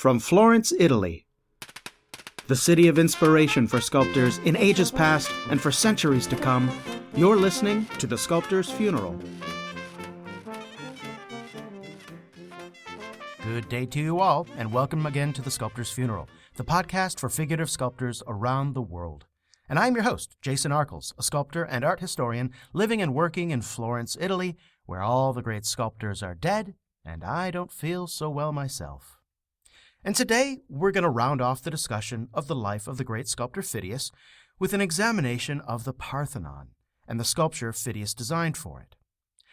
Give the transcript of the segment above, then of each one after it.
From Florence, Italy, the city of inspiration for sculptors in ages past and for centuries to come, you're listening to The Sculptor's Funeral. Good day to you all, and welcome again to The Sculptor's Funeral, the podcast for figurative sculptors around the world. And I'm your host, Jason Arkles, a sculptor and art historian living and working in Florence, Italy, where all the great sculptors are dead, and I don't feel so well myself. And today, we're going to round off the discussion of the life of the great sculptor Phidias with an examination of the Parthenon and the sculpture Phidias designed for it.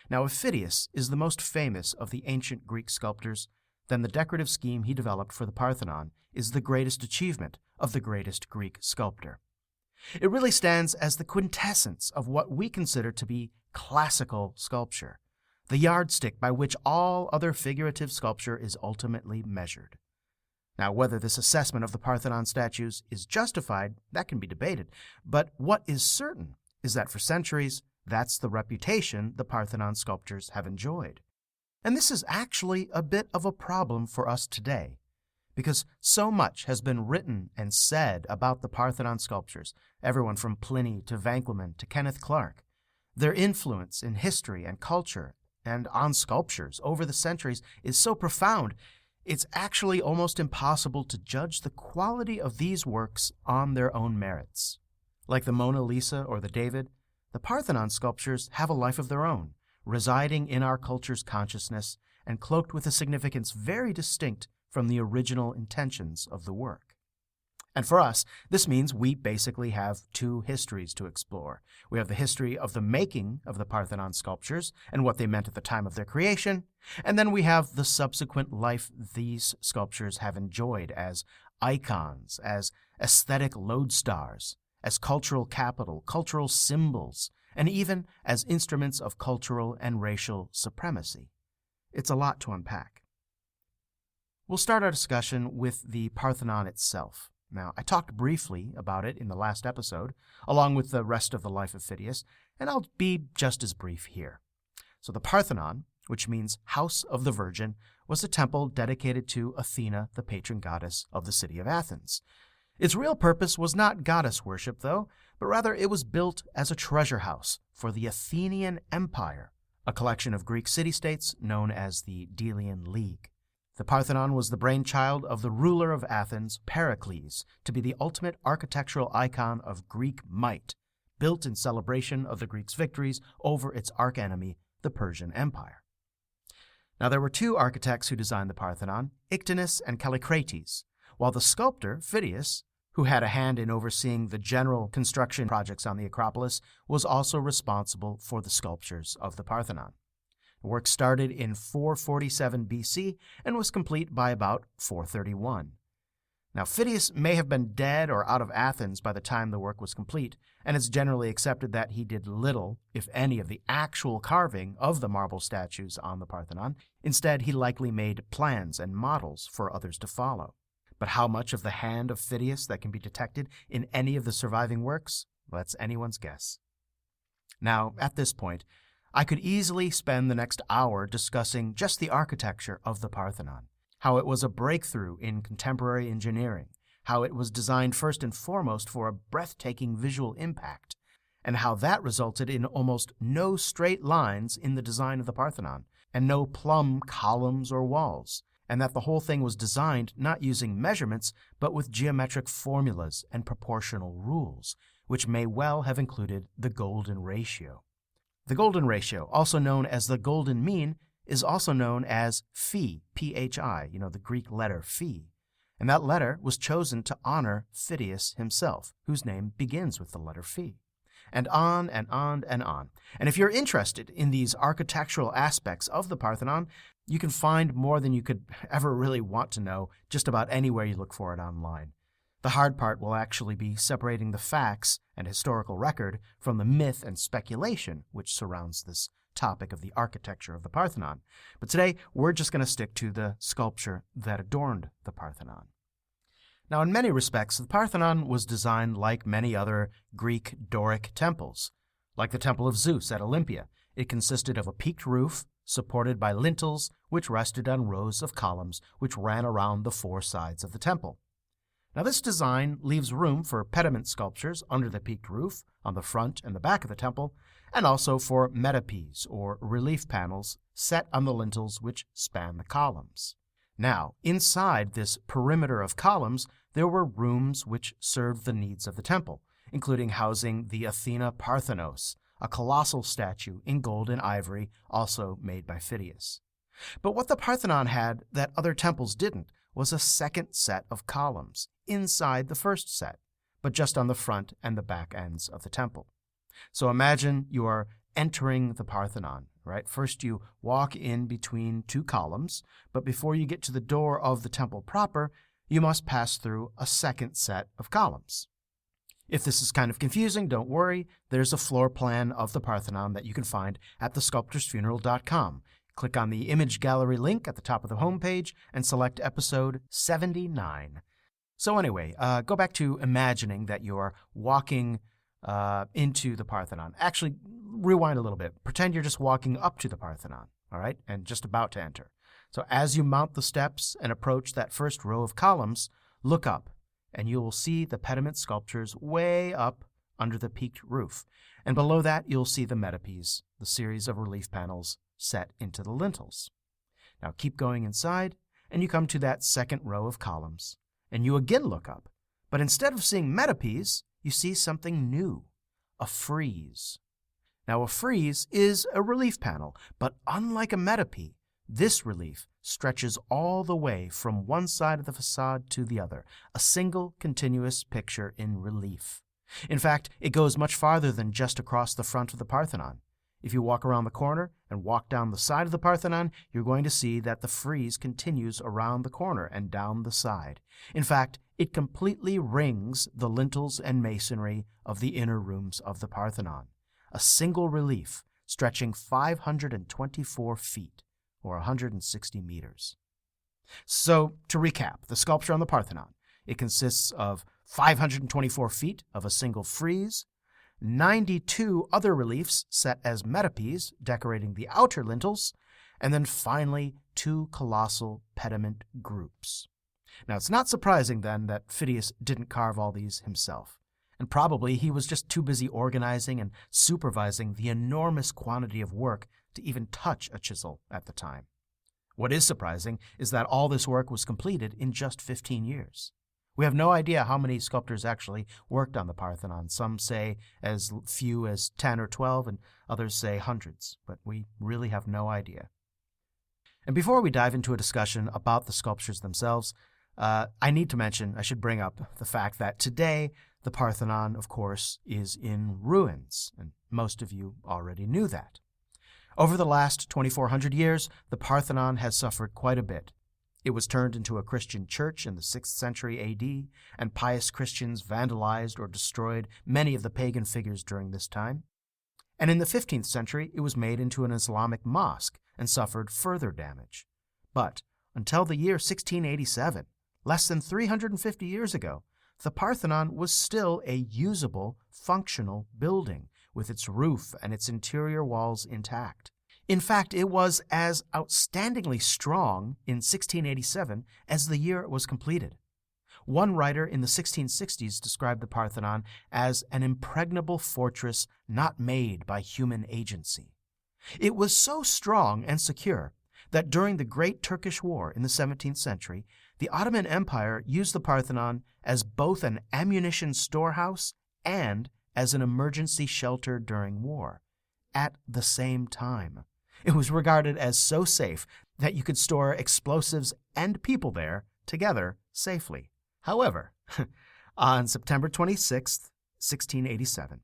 Now, if Phidias is the most famous of the ancient Greek sculptors, then the decorative scheme he developed for the Parthenon is the greatest achievement of the greatest Greek sculptor. It really stands as the quintessence of what we consider to be classical sculpture, the yardstick by which all other figurative sculpture is ultimately measured. Now, whether this assessment of the Parthenon statues is justified, that can be debated, but what is certain is that for centuries, that's the reputation the Parthenon sculptors have enjoyed. And this is actually a bit of a problem for us today, because so much has been written and said about the Parthenon sculptures, everyone from Pliny to Van Clement to Kenneth Clark. Their influence in history and culture and on sculptures over the centuries is so profound, it's actually almost impossible to judge the quality of these works on their own merits. Like the Mona Lisa or the David, the Parthenon sculptures have a life of their own, residing in our culture's consciousness and cloaked with a significance very distinct from the original intentions of the work. And for us, this means we basically have two histories to explore. We have the history of the making of the Parthenon sculptures and what they meant at the time of their creation, and then we have the subsequent life these sculptures have enjoyed as icons, as aesthetic lodestars, as cultural capital, cultural symbols, and even as instruments of cultural and racial supremacy. It's a lot to unpack. We'll start our discussion with the Parthenon itself. Now, I talked briefly about it in the last episode, along with the rest of the life of Phidias, and I'll be just as brief here. So the Parthenon, which means House of the Virgin, was a temple dedicated to Athena, the patron goddess of the city of Athens. Its real purpose was not goddess worship, though, but rather it was built as a treasure house for the Athenian Empire, a collection of Greek city-states known as the Delian League. The Parthenon was the brainchild of the ruler of Athens, Pericles, to be the ultimate architectural icon of Greek might, built in celebration of the Greeks' victories over its archenemy, the Persian Empire. Now, there were two architects who designed the Parthenon, Ictinus and Callicrates, while the sculptor, Phidias, who had a hand in overseeing the general construction projects on the Acropolis, was also responsible for the sculptures of the Parthenon. The work started in 447 BC and was complete by about 431. Now, Phidias may have been dead or out of Athens by the time the work was complete, and it's generally accepted that he did little, if any, of the actual carving of the marble statues on the Parthenon. Instead, he likely made plans and models for others to follow. But how much of the hand of Phidias that can be detected in any of the surviving works? Well, that's anyone's guess. Now, at this point, I could easily spend the next hour discussing just the architecture of the Parthenon, how it was a breakthrough in contemporary engineering, how it was designed first and foremost for a breathtaking visual impact, and how that resulted in almost no straight lines in the design of the Parthenon, and no plumb columns or walls, and that the whole thing was designed not using measurements, but with geometric formulas and proportional rules, which may well have included the golden ratio. The golden ratio, also known as the golden mean, is also known as phi, P-H-I, the Greek letter phi. And that letter was chosen to honor Phidias himself, whose name begins with the letter phi. And on and on and on. And if you're interested in these architectural aspects of the Parthenon, you can find more than you could ever really want to know just about anywhere you look for it online. The hard part will actually be separating the facts and historical record from the myth and speculation which surrounds this topic of the architecture of the Parthenon. But today, we're just going to stick to the sculpture that adorned the Parthenon. Now, in many respects, the Parthenon was designed like many other Greek Doric temples. Like the Temple of Zeus at Olympia, it consisted of a peaked roof, supported by lintels which rested on rows of columns which ran around the four sides of the temple. Now this design leaves room for pediment sculptures under the peaked roof, on the front and the back of the temple, and also for metopes, or relief panels, set on the lintels which span the columns. Now, inside this perimeter of columns, there were rooms which served the needs of the temple, including housing the Athena Parthenos, a colossal statue in gold and ivory, also made by Phidias. But what the Parthenon had that other temples didn't was a second set of columns inside the first set, but just on the front and the back ends of the temple. So imagine you are entering the Parthenon, right? First you walk in between two columns, but before you get to the door of the temple proper, you must pass through a second set of columns. If this is kind of confusing, don't worry. There's a floor plan of the Parthenon that you can find at thesculptorsfuneral.com. Click on the image gallery link at the top of the homepage and select episode 79. So anyway, go back to imagining that you're walking into the Parthenon. Actually, rewind a little bit. Pretend you're just walking up to the Parthenon, all right, and just about to enter. So as you mount the steps and approach that first row of columns, look up, and you will see the pediment sculptures way up under the peaked roof. And below that, you'll see the metopes, the series of relief panels set into the lintels. Now keep going inside, and you come to that second row of columns, and you again look up. But instead of seeing metopes, you see something new, a frieze. Now a frieze is a relief panel, but unlike a metope, this relief stretches all the way from one side of the facade to the other, a single continuous picture in relief. In fact, it goes much farther than just across the front of the Parthenon. If you walk around the corner and walk down the side of the Parthenon, you're going to see that the frieze continues around the corner and down the side. In fact, it completely rings the lintels and masonry of the inner rooms of the Parthenon, a single relief stretching 524 feet, or 160 meters. So, to recap, the sculpture on the Parthenon, it consists of 524 feet of a single frieze, 92 other reliefs set as metopes decorating the outer lintels, and then finally 2 colossal pediment groups. Now, it's not surprising then that Phidias didn't carve all these himself, and probably he was just too busy organizing and supervising the enormous quantity of work to even touch a chisel at the time. What is surprising is that all this work was completed in just 15 years. We have no idea how many sculptors actually worked on the Parthenon. Some say as few as 10 or 12, and others say hundreds, but we really have no idea. And before we dive into a discussion about the sculptures themselves, I should bring up the fact that today the Parthenon, of course, is in ruins, and most of you already knew that. Over the last 2,400 years, the Parthenon has suffered quite a bit. It was turned into a Christian church in the 6th century A.D., and pious Christians vandalized or destroyed many of the pagan figures during this time. And in the 15th century, it was made into an Islamic mosque and suffered further damage. But until the year 1687, less than 350 years ago, the Parthenon was still a usable, functional building, with its roof and its interior walls intact. In fact, it was as outstandingly strong in 1687 as the year it was completed. One writer in the 1660s described the Parthenon as an impregnable fortress not made by human agency. It was so strong and secure that during the Great Turkish War in the 17th century, the Ottoman Empire used the Parthenon as both an ammunition storehouse and as an emergency shelter during war, at the same time. It was regarded as so safe that you could store explosives and people there together safely. However, on September 26, 1687,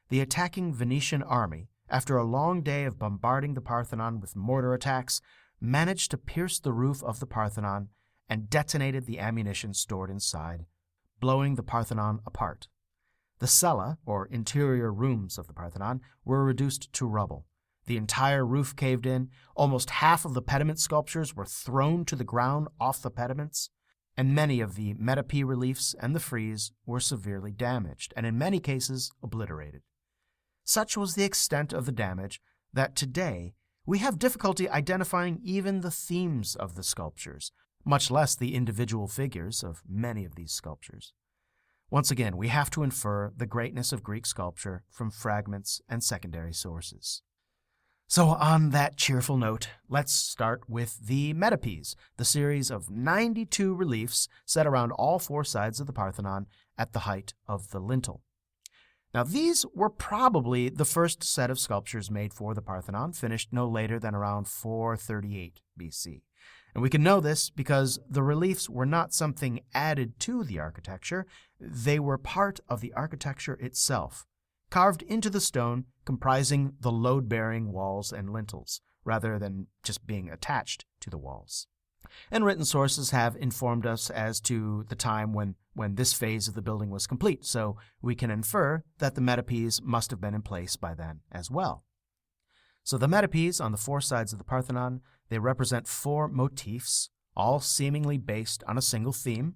the attacking Venetian army, after a long day of bombarding the Parthenon with mortar attacks, managed to pierce the roof of the Parthenon and detonated the ammunition stored inside, blowing the Parthenon apart. The cella, or interior rooms of the Parthenon, were reduced to rubble. The entire roof caved in, almost half of the pediment sculptures were thrown to the ground off the pediments, and many of the metope reliefs and the frieze were severely damaged, and in many cases obliterated. Such was the extent of the damage that today we have difficulty identifying even the themes of the sculptures, much less the individual figures of many of these sculptures. Once again, we have to infer the greatness of Greek sculpture from fragments and secondary sources. So on that cheerful note, let's start with the metopes, the series of 92 reliefs set around all four sides of the Parthenon at the height of the lintel. Now, these were probably the first set of sculptures made for the Parthenon, finished no later than around 438 BC. And we can know this because the reliefs were not something added to the architecture, they were part of the architecture itself, carved into the stone, comprising the load-bearing walls and lintels, rather than just being attached to the walls. And written sources have informed us as to the time when this phase of the building was complete, so we can infer that the metopes must have been in place by then as well. So the metopes on the four sides of the Parthenon, they represent four motifs, all seemingly based on a single theme,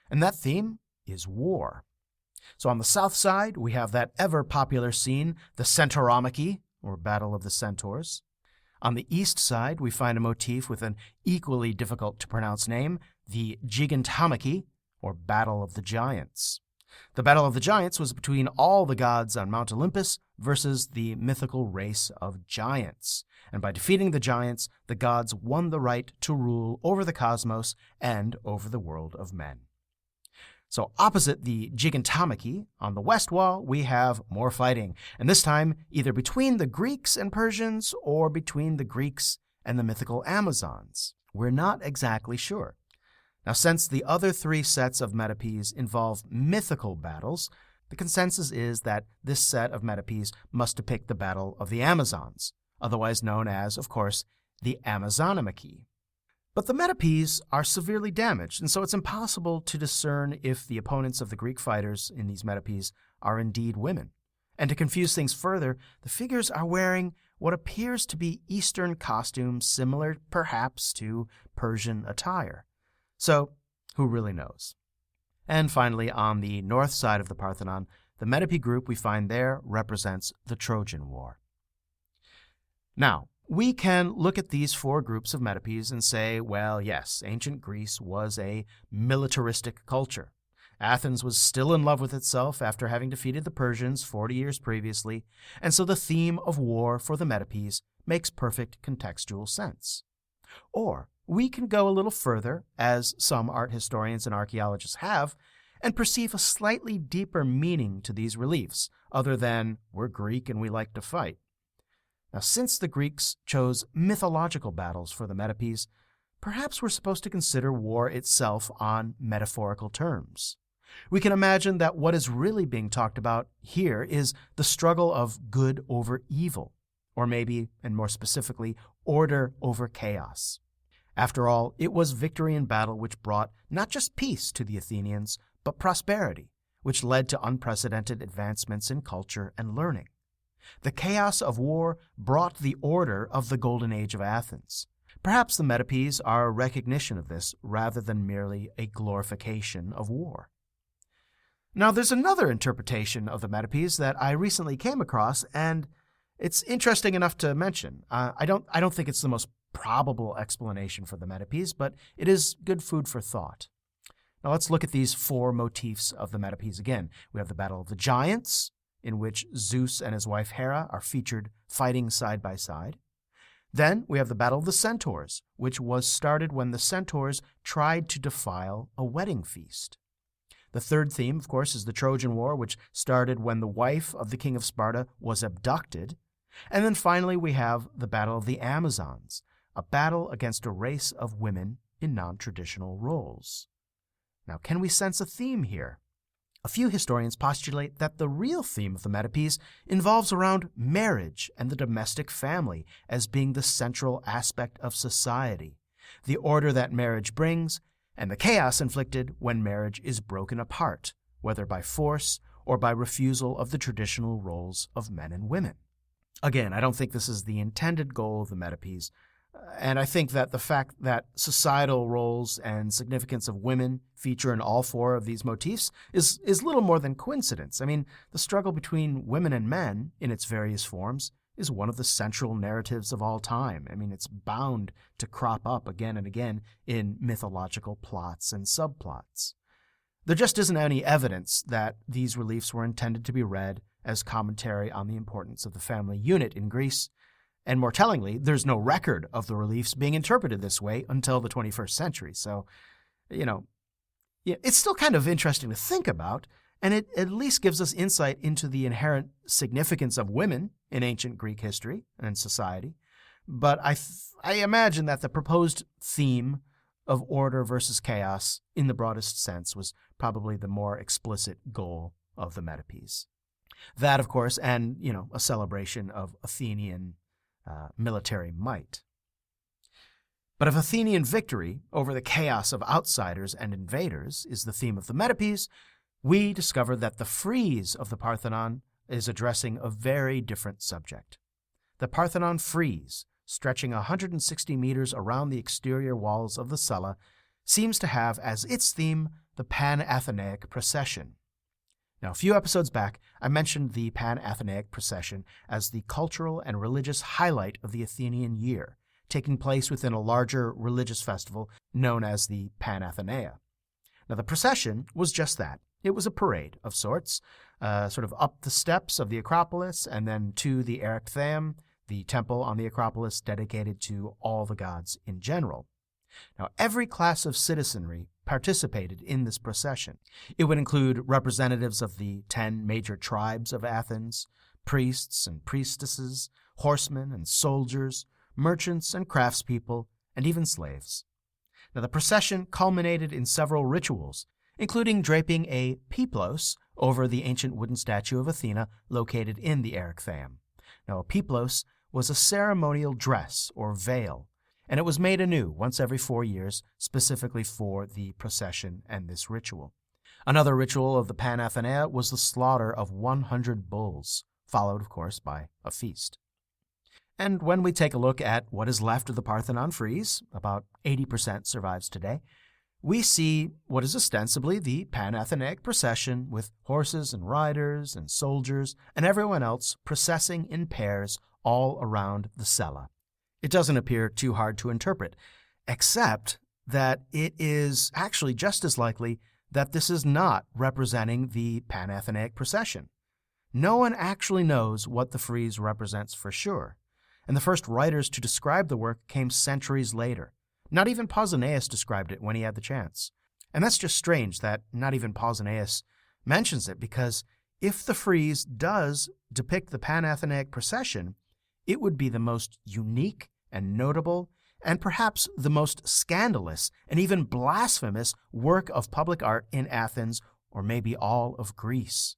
and that theme is war. So on the south side, we have that ever-popular scene, the Centauromachy, or Battle of the Centaurs. On the east side, we find a motif with an equally difficult-to-pronounce name, the Gigantomachy, or Battle of the Giants. The Battle of the Giants was between all the gods on Mount Olympus versus the mythical race of giants. And by defeating the giants, the gods won the right to rule over the cosmos and over the world of men. So opposite the Gigantomachy, on the west wall, we have more fighting, and this time either between the Greeks and Persians or between the Greeks and the mythical Amazons. We're not exactly sure. Now, since the other three sets of metopes involve mythical battles, the consensus is that this set of metopes must depict the Battle of the Amazons, otherwise known as, of course, the Amazonomachy. But the metopes are severely damaged, and so it's impossible to discern if the opponents of the Greek fighters in these metopes are indeed women. And to confuse things further, the figures are wearing what appears to be Eastern costumes similar, perhaps, to Persian attire. So, who really knows? And finally, on the north side of the Parthenon, the metope group we find there represents the Trojan War. Now, we can look at these four groups of metopes and say, well, yes, ancient Greece was a militaristic culture. Athens was still in love with itself after having defeated the Persians 40 years previously, and so the theme of war for the metopes makes perfect contextual sense. Or we can go a little further, as some art historians and archaeologists have, and perceive a slightly deeper meaning to these reliefs, other than we're Greek and we like to fight. Now, since the Greeks chose mythological battles for the metopes, perhaps we're supposed to consider war itself on metaphorical terms. We can imagine that what is really being talked about here is the struggle of good over evil, or maybe, and more specifically, order over chaos. After all, it was victory in battle which brought not just peace to the Athenians, but prosperity, which led to unprecedented advancements in culture and learning. The chaos of war brought the order of the Golden Age of Athens. Perhaps the metopes are a recognition of this rather than merely a glorification of war. Now, there's another interpretation of the metopes that I recently came across, and it's interesting enough to mention. I don't think it's the most probable explanation for the metopes, but it is good food for thought. Now, let's look at these four motifs of the metopes again. We have the Battle of the Giants, in which Zeus and his wife Hera are featured fighting side by side. Then we have the Battle of the Centaurs, which was started when the centaurs tried to defile a wedding feast. The third theme, of course, is the Trojan War, which started when the wife of the king of Sparta was abducted. And then finally we have the Battle of the Amazons, a battle against a race of women in non-traditional roles. Now, can we sense a theme here? A few historians postulate that the real theme of the metopes involves around marriage and the domestic family as being the central aspect of society, the order that marriage brings, and the chaos inflicted when marriage is broken apart, whether by force or by refusal of the traditional roles of men and women. Again, I don't think this is the intended goal of the metopes, and I think that the fact that societal roles and significance of women feature in all four of these motifs is little more than coincidence. I mean, the struggle between women and men, in its various forms, is one of the central narratives of all time. I mean, it's bound to crop up again and again in mythological plots and subplots. There just isn't any evidence that these reliefs were intended to be read as commentary on the importance of the family unit in Greece, and more tellingly, there's no record of the reliefs being interpreted this way until the 21st century. So, it's still kind of interesting to think about, and it at least gives us insight into the inherent significance of women in ancient Greek history and society. But I imagine that the proposed theme of order versus chaos, in the broadest sense, was probably the more explicit goal of the metopes. That, of course, and, a celebration of Athenian military might. But if Athenian victory over the chaos of outsiders and invaders is the theme of the metopes, we discover that the frieze of the Parthenon is addressing a very different subject. The Parthenon frieze, stretching 160 meters around the exterior walls of the cella, seems to have as its theme the Pan-Athenaic procession. Now, a few episodes back, I mentioned the Pan-Athenaic procession as the cultural and religious highlight of the Athenian year, taking place within a larger religious festival known as the Pan-Athenaea. Now, the procession was just that. It was a parade of sorts, sort of up the steps of the Acropolis and then to the Erechtheum, the temple on the Acropolis dedicated to all the gods in general. Now, every class of citizenry participated in this procession. It would include representatives of the 10 major tribes of Athens, priests and priestesses, horsemen and soldiers, merchants and craftspeople, and even slaves. Now, the procession culminated in several rituals, including draping a peplos over the ancient wooden statue of Athena located in the Erechtheum. Now, a peplos was a ceremonial dress or veil, and it was made anew once every 4 years, specifically for the procession and this ritual. Another ritual of the Pan-Athenaea was the slaughter of 100 bulls, followed, of course, by a feast. And when we take a look at what is left of the Parthenon frieze, about 80% survives today, we see what is ostensibly the Pan-Athenaic procession with horses and riders and soldiers and everyone else processing in pairs all around the cella. It doesn't appear too hard to interpret, except that it is actually just as likely that this is not representing the Pan-Athenaic procession. No one actually knows what the frieze represents for sure, and the first writers to describe the work came centuries later. Not even Pausanias described it when he had the chance. And that's just strange that not even Pausanias mentions it, because if the frieze does depict the Pan-Athenaic procession, it would be the most unique and notable, and perhaps the most scandalous and even blasphemous work of public art in Athens, or maybe all of Greece.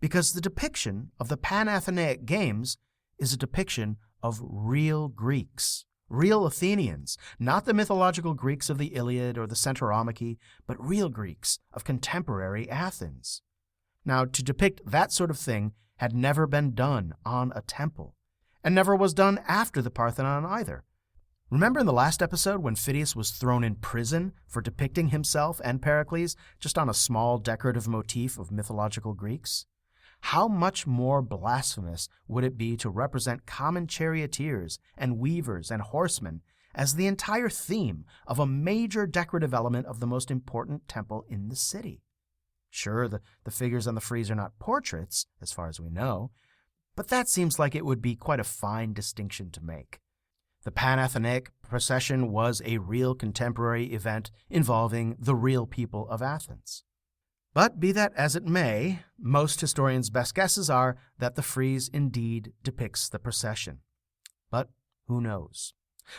Because the depiction of the Pan-Athenaic Games is a depiction of real Greeks, real Athenians, not the mythological Greeks of the Iliad or the Centauromachy, but real Greeks of contemporary Athens. Now, to depict that sort of thing had never been done on a temple, and never was done after the Parthenon either. Remember in the last episode when Phidias was thrown in prison for depicting himself and Pericles just on a small decorative motif of mythological Greeks? How much more blasphemous would it be to represent common charioteers and weavers and horsemen as the entire theme of a major decorative element of the most important temple in the city? Sure, the figures on the frieze are not portraits, as far as we know, but that seems like it would be quite a fine distinction to make. The Pan-Athenaic procession was a real contemporary event involving the real people of Athens. But be that as it may, most historians' best guesses are that the frieze indeed depicts the procession. But who knows?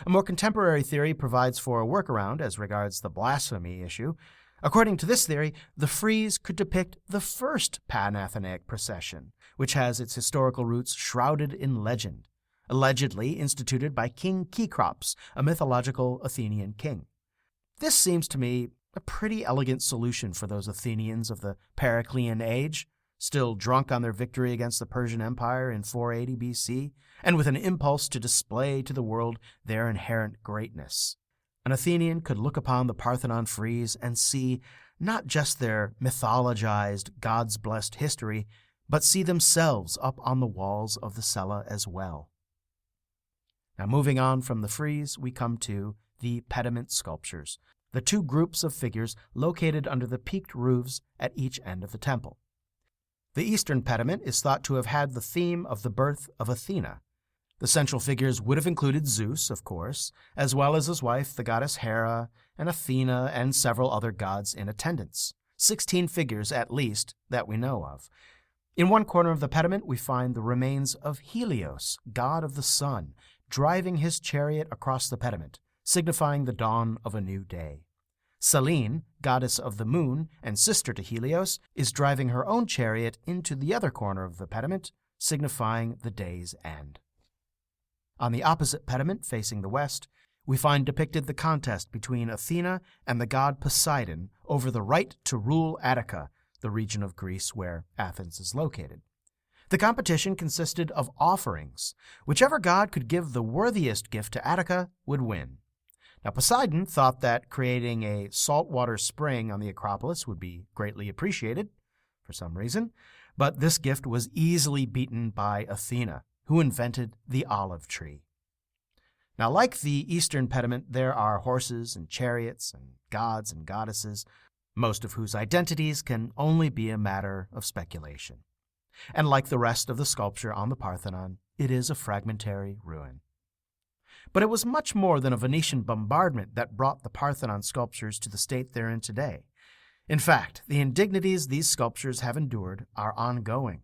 A more contemporary theory provides for a workaround as regards the blasphemy issue. According to this theory, the frieze could depict the first Pan-Athenaic procession, which has its historical roots shrouded in legend, allegedly instituted by King Kekrops, a mythological Athenian king. This seems to me a pretty elegant solution for those Athenians of the Periclean age, still drunk on their victory against the Persian Empire in 480 BC, and with an impulse to display to the world their inherent greatness. An Athenian could look upon the Parthenon frieze and see not just their mythologized, gods-blessed history, but see themselves up on the walls of the cella as well. Now, moving on from the frieze, we come to the pediment sculptures, the two groups of figures located under the peaked roofs at each end of the temple. The eastern pediment is thought to have had the theme of the birth of Athena. The central figures would have included Zeus, of course, as well as his wife, the goddess Hera, and Athena, and several other gods in attendance. 16 figures, at least, that we know of. In one corner of the pediment, we find the remains of Helios, god of the sun, driving his chariot across the pediment, signifying the dawn of a new day. Selene, goddess of the moon and sister to Helios, is driving her own chariot into the other corner of the pediment, signifying the day's end. On the opposite pediment, facing the west, we find depicted the contest between Athena and the god Poseidon over the right to rule Attica, the region of Greece where Athens is located. The competition consisted of offerings. Whichever god could give the worthiest gift to Attica would win. Now, Poseidon thought that creating a saltwater spring on the Acropolis would be greatly appreciated, for some reason, but this gift was easily beaten by Athena, who invented the olive tree. Now, like the eastern pediment, there are horses and chariots and gods and goddesses, most of whose identities can only be a matter of speculation. And like the rest of the sculpture on the Parthenon, it is a fragmentary ruin. But it was much more than a Venetian bombardment that brought the Parthenon sculptures to the state they're in today. In fact, the indignities these sculptures have endured are ongoing.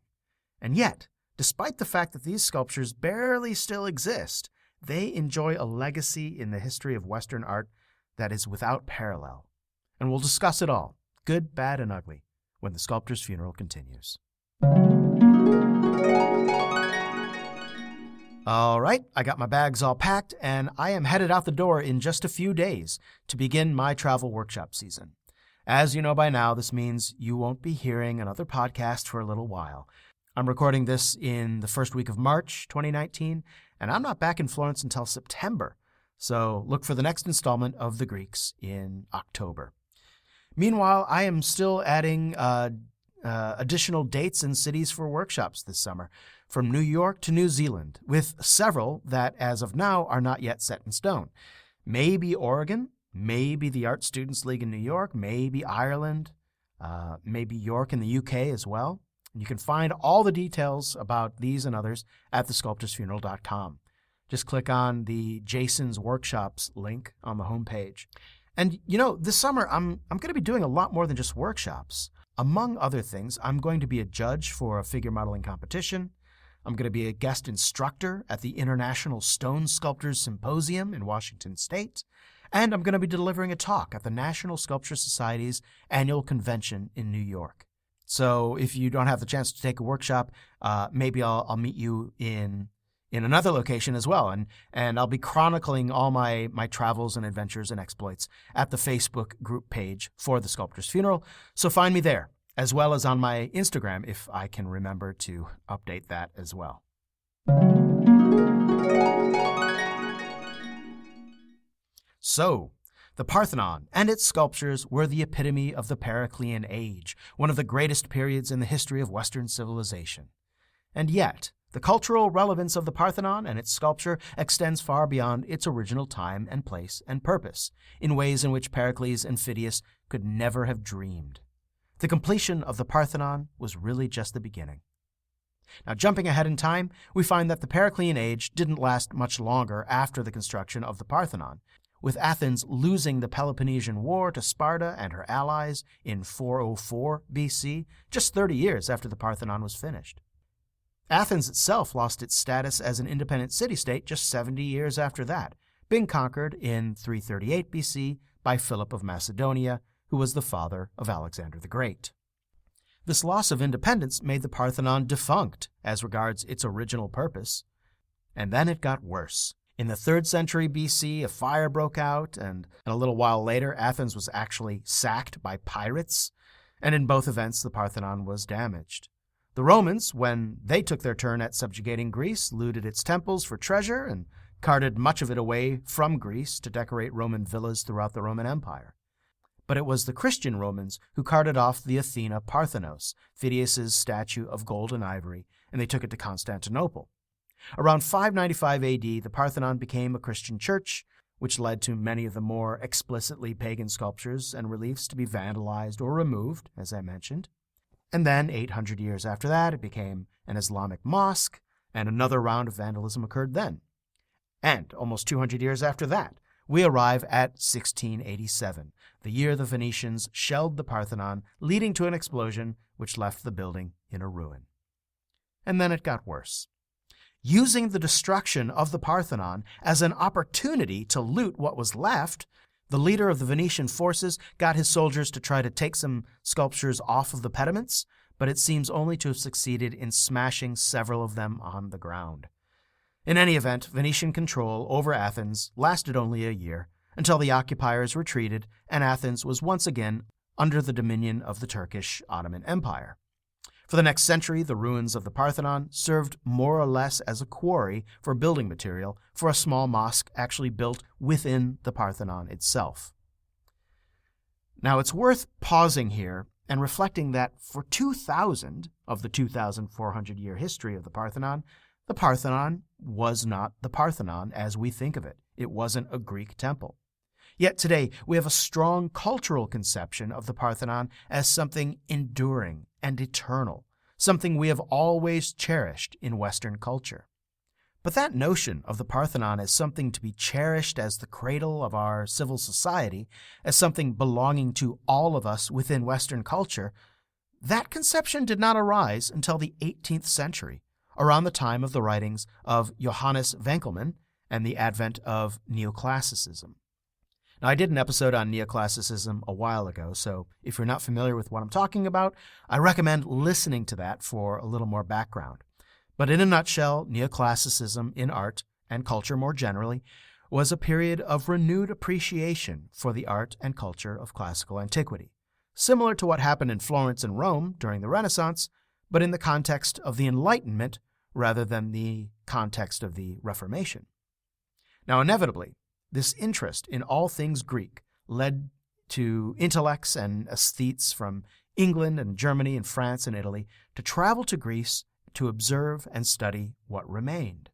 And yet, despite the fact that these sculptures barely still exist, they enjoy a legacy in the history of Western art that is without parallel. And we'll discuss it all, good, bad, and ugly, when the sculptor's funeral continues. All right, I got my bags all packed, and I am headed out the door in just a few days to begin my travel workshop season. As you know by now, this means you won't be hearing another podcast for a little while. I'm recording this in the first week of March 2019, and I'm not back in Florence until September, so look for the next installment of The Greeks in October. Meanwhile, I am still adding additional dates and cities for workshops this summer, from New York to New Zealand, with several that, as of now, are not yet set in stone. Maybe Oregon, maybe the Art Students League in New York, maybe Ireland, maybe York in the UK as well. And you can find all the details about these and others at thesculptorsfuneral.com. Just click on the Jason's Workshops link on the homepage. And, this summer I'm going to be doing a lot more than just workshops. Among other things, I'm going to be a judge for a figure modeling competition. I'm going to be a guest instructor at the International Stone Sculptors Symposium in Washington State. And I'm going to be delivering a talk at the National Sculpture Society's annual convention in New York. So if you don't have the chance to take a workshop, maybe I'll meet you in another location as well. And I'll be chronicling all my travels and adventures and exploits at the Facebook group page for the Sculptor's Funeral. So find me there, as well as on my Instagram, if I can remember to update that as well. So, the Parthenon and its sculptures were the epitome of the Periclean age, one of the greatest periods in the history of Western civilization. And yet, the cultural relevance of the Parthenon and its sculpture extends far beyond its original time and place and purpose, in ways in which Pericles and Phidias could never have dreamed. The completion of the Parthenon was really just the beginning. Now, jumping ahead in time, we find that the Periclean age didn't last much longer after the construction of the Parthenon, with Athens losing the Peloponnesian War to Sparta and her allies in 404 BC, just 30 years after the Parthenon was finished. Athens itself lost its status as an independent city-state just 70 years after that, being conquered in 338 BC by Philip of Macedonia, who was the father of Alexander the Great. This loss of independence made the Parthenon defunct as regards its original purpose. And then it got worse. In the 3rd century BC, a fire broke out, and a little while later, Athens was actually sacked by pirates, and in both events, the Parthenon was damaged. The Romans, when they took their turn at subjugating Greece, looted its temples for treasure and carted much of it away from Greece to decorate Roman villas throughout the Roman Empire. But it was the Christian Romans who carted off the Athena Parthenos, Phidias' statue of gold and ivory, and they took it to Constantinople. Around 595 AD, the Parthenon became a Christian church, which led to many of the more explicitly pagan sculptures and reliefs to be vandalized or removed, as I mentioned. And then, 800 years after that, it became an Islamic mosque, and another round of vandalism occurred then. And almost 200 years after that, we arrive at 1687, the year the Venetians shelled the Parthenon, leading to an explosion which left the building in a ruin. And then it got worse. Using the destruction of the Parthenon as an opportunity to loot what was left, the leader of the Venetian forces got his soldiers to try to take some sculptures off of the pediments, but it seems only to have succeeded in smashing several of them on the ground. In any event, Venetian control over Athens lasted only a year, until the occupiers retreated and Athens was once again under the dominion of the Turkish Ottoman Empire. For the next century, the ruins of the Parthenon served more or less as a quarry for building material for a small mosque actually built within the Parthenon itself. Now, it's worth pausing here and reflecting that for 2,000 of the 2,400-year history of the Parthenon was not the Parthenon as we think of it. It wasn't a Greek temple. Yet today, we have a strong cultural conception of the Parthenon as something enduring and eternal, something we have always cherished in Western culture. But that notion of the Parthenon as something to be cherished as the cradle of our civil society, as something belonging to all of us within Western culture, that conception did not arise until the 18th century, around the time of the writings of Johannes Winckelmann and the advent of neoclassicism. Now, I did an episode on neoclassicism a while ago, so if you're not familiar with what I'm talking about, I recommend listening to that for a little more background. But in a nutshell, neoclassicism in art and culture more generally was a period of renewed appreciation for the art and culture of classical antiquity, similar to what happened in Florence and Rome during the Renaissance, but in the context of the Enlightenment rather than the context of the Reformation. Now, inevitably, this interest in all things Greek led to intellects and aesthetes from England and Germany and France and Italy to travel to Greece to observe and study what remained.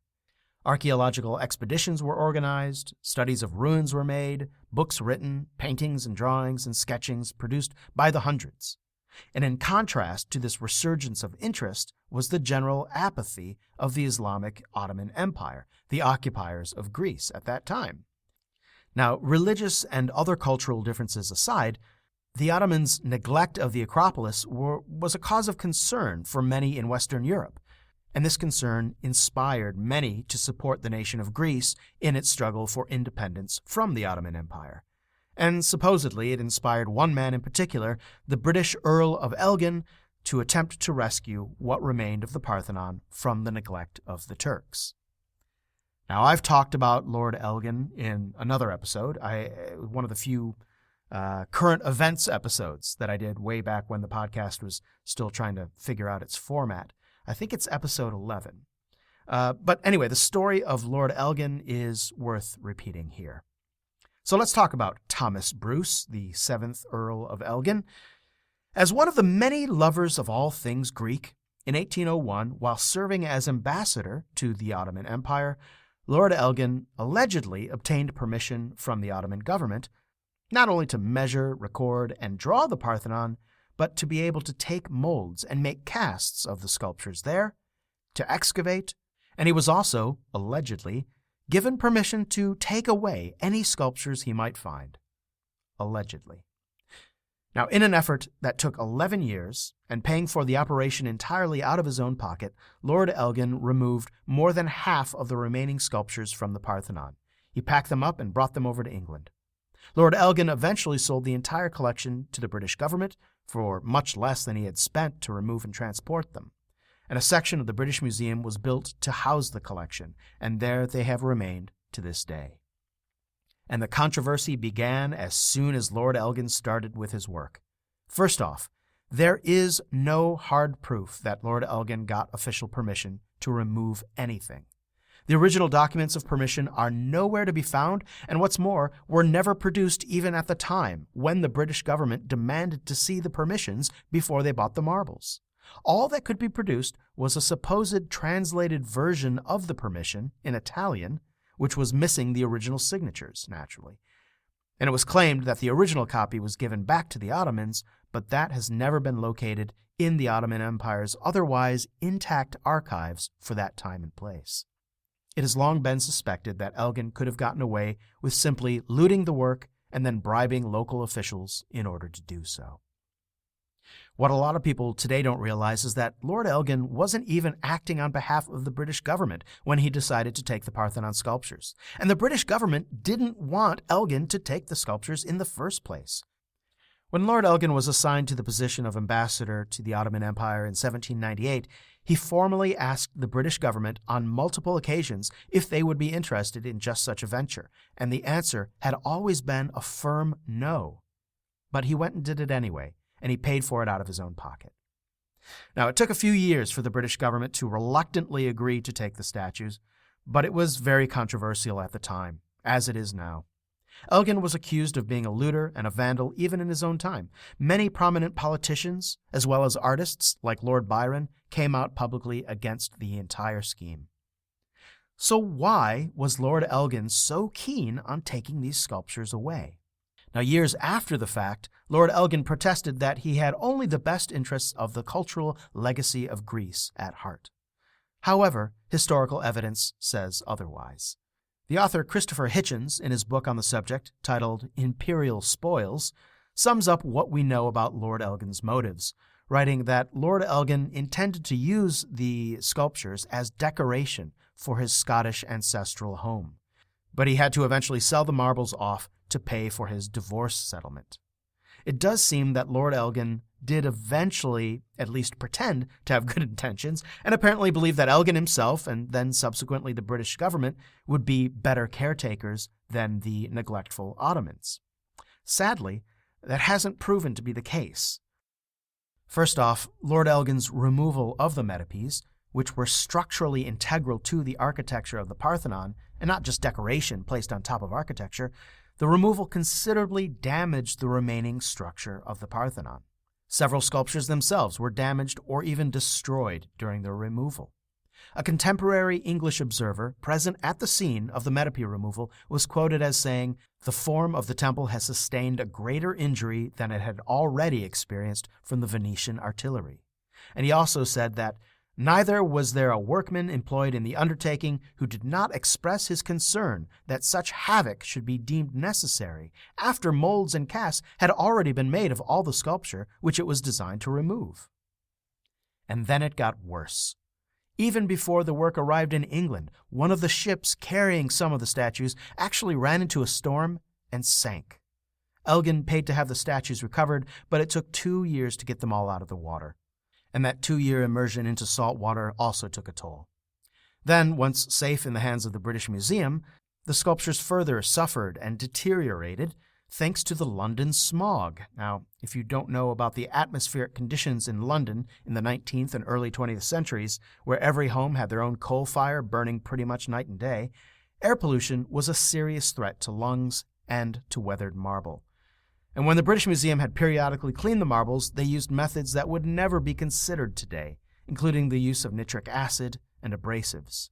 Archaeological expeditions were organized, studies of ruins were made, books written, paintings and drawings and sketchings produced by the hundreds. And in contrast to this resurgence of interest was the general apathy of the Islamic Ottoman Empire, the occupiers of Greece at that time. Now, religious and other cultural differences aside, the Ottomans' neglect of the Acropolis was a cause of concern for many in Western Europe, and this concern inspired many to support the nation of Greece in its struggle for independence from the Ottoman Empire. And supposedly it inspired one man in particular, the British Earl of Elgin, to attempt to rescue what remained of the Parthenon from the neglect of the Turks. Now, I've talked about Lord Elgin in another episode. One of the few current events episodes that I did way back when the podcast was still trying to figure out its format. I think it's episode 11. But anyway, the story of Lord Elgin is worth repeating here. So let's talk about Thomas Bruce, the 7th Earl of Elgin. As one of the many lovers of all things Greek, in 1801, while serving as ambassador to the Ottoman Empire, Lord Elgin allegedly obtained permission from the Ottoman government not only to measure, record, and draw the Parthenon, but to be able to take molds and make casts of the sculptures there, to excavate, and he was also, allegedly, given permission to take away any sculptures he might find. Allegedly. Now, in an effort that took 11 years, and paying for the operation entirely out of his own pocket, Lord Elgin removed more than half of the remaining sculptures from the Parthenon. He packed them up and brought them over to England. Lord Elgin eventually sold the entire collection to the British government for much less than he had spent to remove and transport them. And a section of the British Museum was built to house the collection, and there they have remained to this day. And the controversy began as soon as Lord Elgin started with his work. First off, there is no hard proof that Lord Elgin got official permission to remove anything. The original documents of permission are nowhere to be found, and what's more, were never produced even at the time when the British government demanded to see the permissions before they bought the marbles. All that could be produced was a supposed translated version of the permission in Italian, which was missing the original signatures, naturally. And it was claimed that the original copy was given back to the Ottomans, but that has never been located in the Ottoman Empire's otherwise intact archives for that time and place. It has long been suspected that Elgin could have gotten away with simply looting the work and then bribing local officials in order to do so. What a lot of people today don't realize is that Lord Elgin wasn't even acting on behalf of the British government when he decided to take the Parthenon sculptures. And the British government didn't want Elgin to take the sculptures in the first place. When Lord Elgin was assigned to the position of ambassador to the Ottoman Empire in 1798, he formally asked the British government on multiple occasions if they would be interested in just such a venture, and the answer had always been a firm no. But he went and did it anyway, and he paid for it out of his own pocket. Now, it took a few years for the British government to reluctantly agree to take the statues, but it was very controversial at the time, as it is now. Elgin was accused of being a looter and a vandal even in his own time. Many prominent politicians, as well as artists like Lord Byron, came out publicly against the entire scheme. So why was Lord Elgin so keen on taking these sculptures away? Now, years after the fact, Lord Elgin protested that he had only the best interests of the cultural legacy of Greece at heart. However, historical evidence says otherwise. The author Christopher Hitchens, in his book on the subject, titled Imperial Spoils, sums up what we know about Lord Elgin's motives, writing that Lord Elgin intended to use the sculptures as decoration for his Scottish ancestral home, but he had to eventually sell the marbles off to pay for his divorce settlement. It does seem that Lord Elgin did eventually at least pretend to have good intentions, and apparently believed that Elgin himself, and then subsequently the British government, would be better caretakers than the neglectful Ottomans. Sadly, that hasn't proven to be the case. First off, Lord Elgin's removal of the metopes, which were structurally integral to the architecture of the Parthenon, and not just decoration placed on top of architecture, the removal considerably damaged the remaining structure of the Parthenon. Several sculptures themselves were damaged or even destroyed during their removal. A contemporary English observer present at the scene of the metope removal was quoted as saying, "The form of the temple has sustained a greater injury than it had already experienced from the Venetian artillery." And he also said that neither was there a workman employed in the undertaking who did not express his concern that such havoc should be deemed necessary after molds and casts had already been made of all the sculpture which it was designed to remove. And then it got worse. Even before the work arrived in England, one of the ships carrying some of the statues actually ran into a storm and sank. Elgin paid to have the statues recovered, but it took 2 years to get them all out of the water. And that 2-year immersion into salt water also took a toll. Then, once safe in the hands of the British Museum, the sculptures further suffered and deteriorated thanks to the London smog. Now, if you don't know about the atmospheric conditions in London in the 19th and early 20th centuries, where every home had their own coal fire burning pretty much night and day, air pollution was a serious threat to lungs and to weathered marble. And when the British Museum had periodically cleaned the marbles, they used methods that would never be considered today, including the use of nitric acid and abrasives.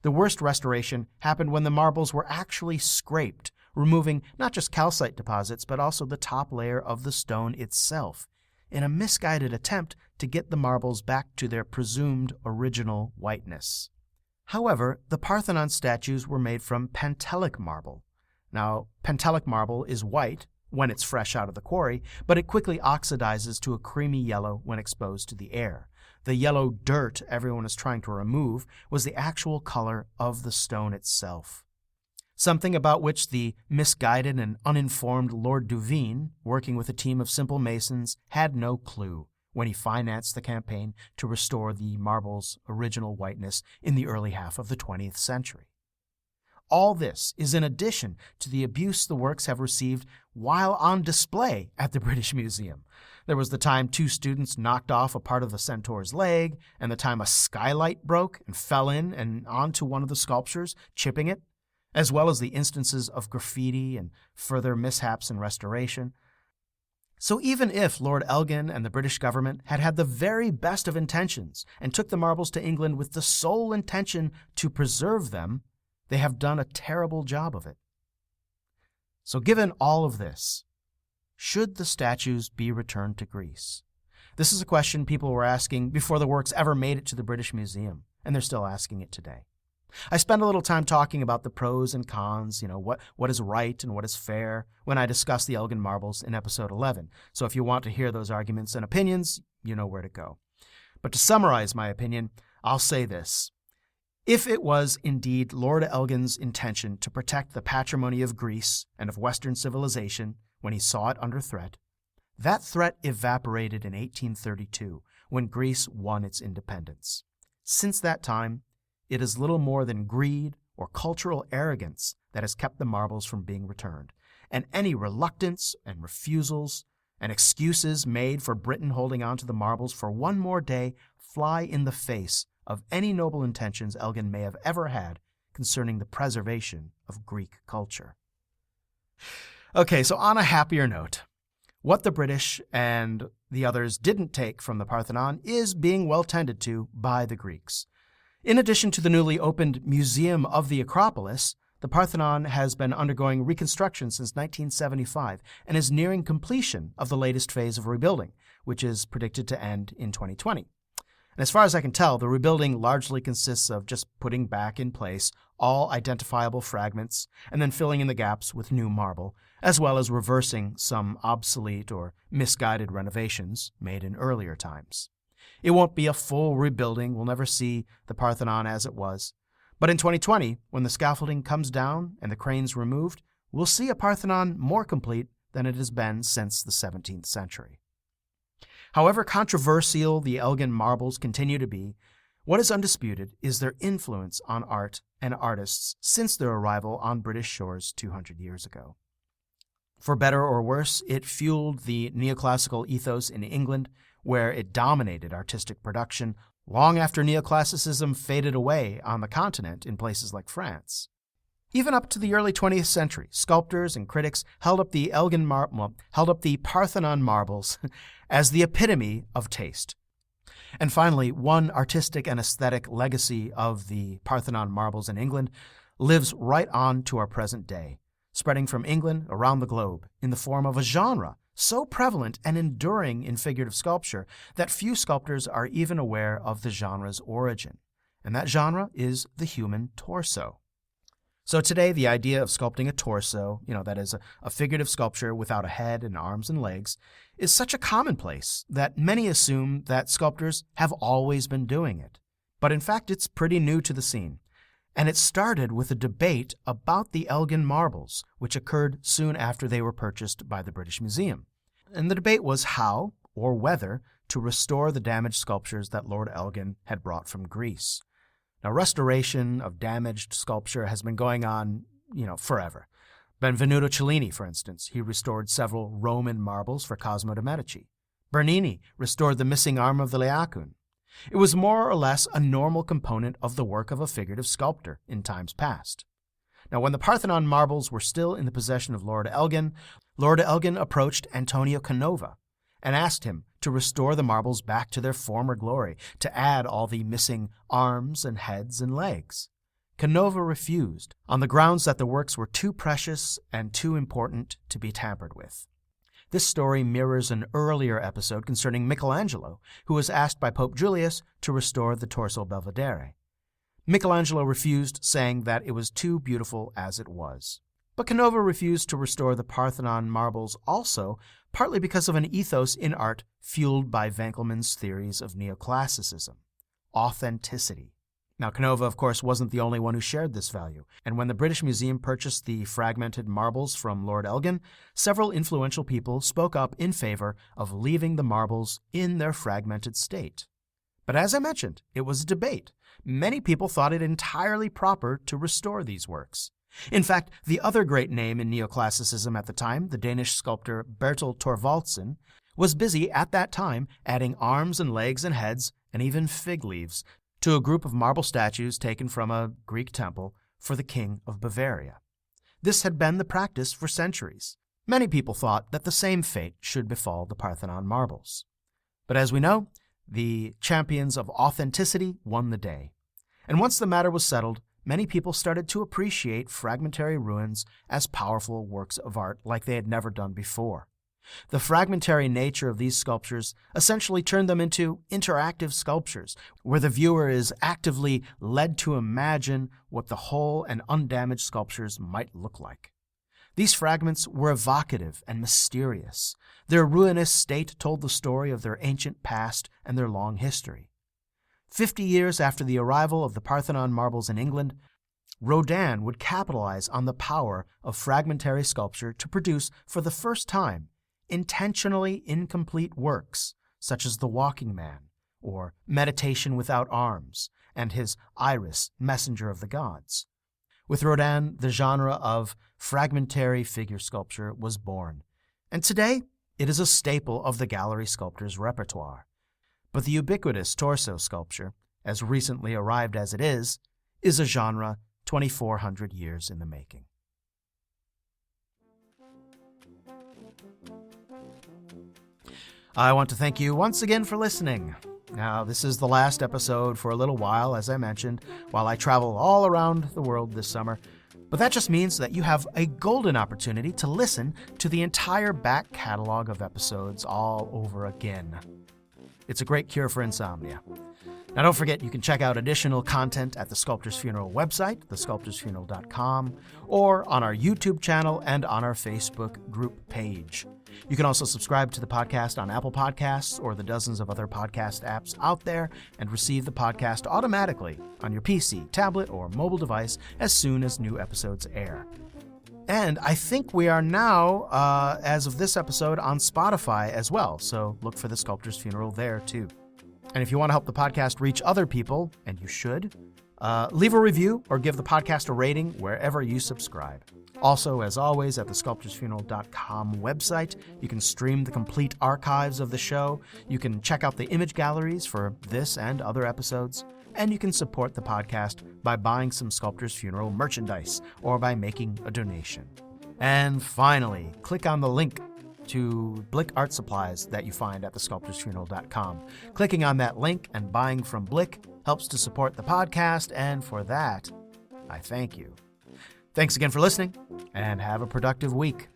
The worst restoration happened when the marbles were actually scraped, removing not just calcite deposits, but also the top layer of the stone itself, in a misguided attempt to get the marbles back to their presumed original whiteness. However, the Parthenon statues were made from pentelic marble. Now, pentelic marble is white when it's fresh out of the quarry, but it quickly oxidizes to a creamy yellow when exposed to the air. The yellow dirt everyone is trying to remove was the actual color of the stone itself. Something about which the misguided and uninformed Lord Duveen, working with a team of simple masons, had no clue when he financed the campaign to restore the marble's original whiteness in the early half of the 20th century. All this is in addition to the abuse the works have received while on display at the British Museum. There was the time 2 students knocked off a part of the centaur's leg, and the time a skylight broke and fell in and onto one of the sculptures, chipping it, as well as the instances of graffiti and further mishaps in restoration. So even if Lord Elgin and the British government had had the very best of intentions and took the marbles to England with the sole intention to preserve them, they have done a terrible job of it. So given all of this, should the statues be returned to Greece? This is a question people were asking before the works ever made it to the British Museum, and they're still asking it today. I spent a little time talking about the pros and cons, what is right and what is fair, when I discussed the Elgin marbles in episode 11. So if you want to hear those arguments and opinions, you know where to go. But to summarize my opinion, I'll say this. If it was indeed Lord Elgin's intention to protect the patrimony of Greece and of Western civilization when he saw it under threat, that threat evaporated in 1832 when Greece won its independence. Since that time, it is little more than greed or cultural arrogance that has kept the marbles from being returned, and any reluctance and refusals and excuses made for Britain holding on to the marbles for one more day fly in the face of any noble intentions Elgin may have ever had concerning the preservation of Greek culture. Okay, so on a happier note, what the British and the others didn't take from the Parthenon is being well tended to by the Greeks. In addition to the newly opened Museum of the Acropolis, the Parthenon has been undergoing reconstruction since 1975 and is nearing completion of the latest phase of rebuilding, which is predicted to end in 2020. And as far as I can tell, the rebuilding largely consists of just putting back in place all identifiable fragments and then filling in the gaps with new marble, as well as reversing some obsolete or misguided renovations made in earlier times. It won't be a full rebuilding. We'll never see the Parthenon as it was. But in 2020, when the scaffolding comes down and the cranes removed, we'll see a Parthenon more complete than it has been since the 17th century. However controversial the Elgin marbles continue to be, what is undisputed is their influence on art and artists since their arrival on British shores 200 years ago. For better or worse, it fueled the neoclassical ethos in England, where it dominated artistic production long after neoclassicism faded away on the continent in places like France. Even up to the early 20th century, sculptors and critics held up the Parthenon marbles as the epitome of taste. And finally, one artistic and aesthetic legacy of the Parthenon marbles in England lives right on to our present day, spreading from England around the globe in the form of a genre so prevalent and enduring in figurative sculpture that few sculptors are even aware of the genre's origin. And that genre is the human torso. So today, the idea of sculpting a torso, that is a figurative sculpture without a head and arms and legs, is such a commonplace that many assume that sculptors have always been doing it. But in fact, it's pretty new to the scene. And it started with a debate about the Elgin marbles, which occurred soon after they were purchased by the British Museum. And the debate was how, or whether, to restore the damaged sculptures that Lord Elgin had brought from Greece. Now, restoration of damaged sculpture has been going on, forever. Benvenuto Cellini, for instance, he restored several Roman marbles for Cosimo de' Medici. Bernini restored the missing arm of the Laocoon. It was more or less a normal component of the work of a figurative sculptor in times past. Now, when the Parthenon marbles were still in the possession of Lord Elgin approached Antonio Canova and asked him to restore the marbles back to their former glory, to add all the missing arms and heads and legs. Canova refused, on the grounds that the works were too precious and too important to be tampered with. This story mirrors an earlier episode concerning Michelangelo, who was asked by Pope Julius to restore the Torso Belvedere. Michelangelo refused, saying that it was too beautiful as it was. But Canova refused to restore the Parthenon marbles also, partly because of an ethos in art fueled by Winckelmann's theories of neoclassicism: authenticity. Now, Canova, of course, wasn't the only one who shared this value, and when the British Museum purchased the fragmented marbles from Lord Elgin, several influential people spoke up in favor of leaving the marbles in their fragmented state. But as I mentioned, it was a debate. Many people thought it entirely proper to restore these works. In fact, the other great name in neoclassicism at the time, the Danish sculptor Bertel Thorvaldsen, was busy at that time adding arms and legs and heads and even fig leaves to a group of marble statues taken from a Greek temple for the King of Bavaria. This had been the practice for centuries. Many people thought that the same fate should befall the Parthenon marbles. But as we know, the champions of authenticity won the day. And once the matter was settled, many people started to appreciate fragmentary ruins as powerful works of art like they had never done before. The fragmentary nature of these sculptures essentially turned them into interactive sculptures, where the viewer is actively led to imagine what the whole and undamaged sculptures might look like. These fragments were evocative and mysterious. Their ruinous state told the story of their ancient past and their long history. 50 years after the arrival of the Parthenon marbles in England, Rodin would capitalize on the power of fragmentary sculpture to produce, for the first time, intentionally incomplete works, such as The Walking Man, or Meditation Without Arms, and his Iris, Messenger of the Gods. With Rodin, the genre of fragmentary figure sculpture was born, and today it is a staple of the gallery sculptor's repertoire. But the ubiquitous torso sculpture, as recently arrived as it is a genre 2,400 years in the making. I want to thank you once again for listening. Now, this is the last episode for a little while, as I mentioned, while I travel all around the world this summer. But that just means that you have a golden opportunity to listen to the entire back catalog of episodes all over again. It's a great cure for insomnia. Now, don't forget, you can check out additional content at the Sculptor's Funeral website, thesculptorsfuneral.com, or on our YouTube channel and on our Facebook group page. You can also subscribe to the podcast on Apple Podcasts or the dozens of other podcast apps out there and receive the podcast automatically on your PC, tablet, or mobile device as soon as new episodes air. And I think we are now, as of this episode, on Spotify as well, so look for the Sculptor's Funeral there too. And if you want to help the podcast reach other people, and you should, leave a review or give the podcast a rating wherever you subscribe. Also, as always, at the sculptorsfuneral.com website, you can stream the complete archives of the show, you can check out the image galleries for this and other episodes, and you can support the podcast by buying some Sculptor's Funeral merchandise or by making a donation. And finally, click on the link to Blick art supplies that you find at thesculptorsfuneral.com. Clicking on that link and buying from Blick helps to support the podcast, and for that, I thank you. Thanks again for listening, and have a productive week.